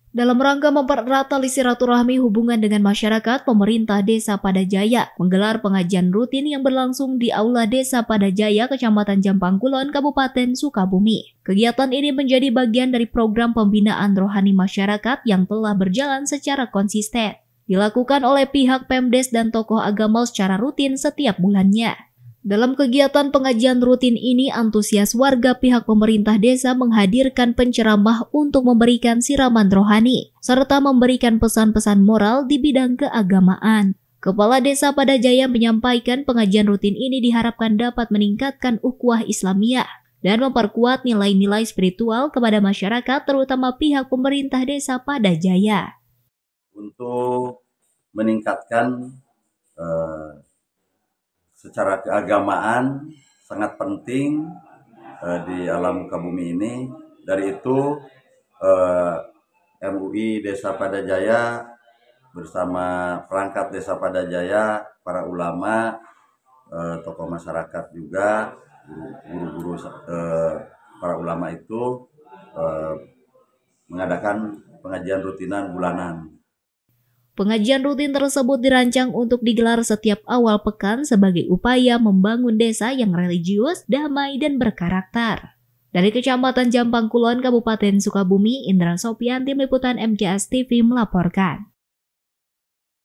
Dalam rangka mempererat tali silaturahmi hubungan dengan masyarakat, pemerintah Desa Padajaya menggelar pengajian rutin yang berlangsung di Aula Desa Padajaya, Kecamatan Jampang Kulon, Kabupaten Sukabumi. Kegiatan ini menjadi bagian dari program pembinaan rohani masyarakat yang telah berjalan secara konsisten. Dilakukan oleh pihak Pemdes dan tokoh agama secara rutin setiap bulannya. Dalam kegiatan pengajian rutin ini, antusias warga pihak pemerintah desa menghadirkan penceramah untuk memberikan siraman rohani, serta memberikan pesan-pesan moral di bidang keagamaan. Kepala Desa Padajaya menyampaikan pengajian rutin ini diharapkan dapat meningkatkan ukhuwah Islamiyah dan memperkuat nilai-nilai spiritual kepada masyarakat, terutama pihak pemerintah Desa Padajaya. Untuk meningkatkan secara keagamaan sangat penting di alam muka bumi ini. Dari itu MUI Desa Padajaya bersama perangkat Desa Padajaya, para ulama, tokoh masyarakat juga, guru-guru, para ulama itu mengadakan pengajian rutinan bulanan. Pengajian rutin tersebut dirancang untuk digelar setiap awal pekan sebagai upaya membangun desa yang religius, damai, dan berkarakter. Dari Kecamatan Jampang Kulon, Kabupaten Sukabumi, Indra Sopian, Tim Liputan MJS TV melaporkan.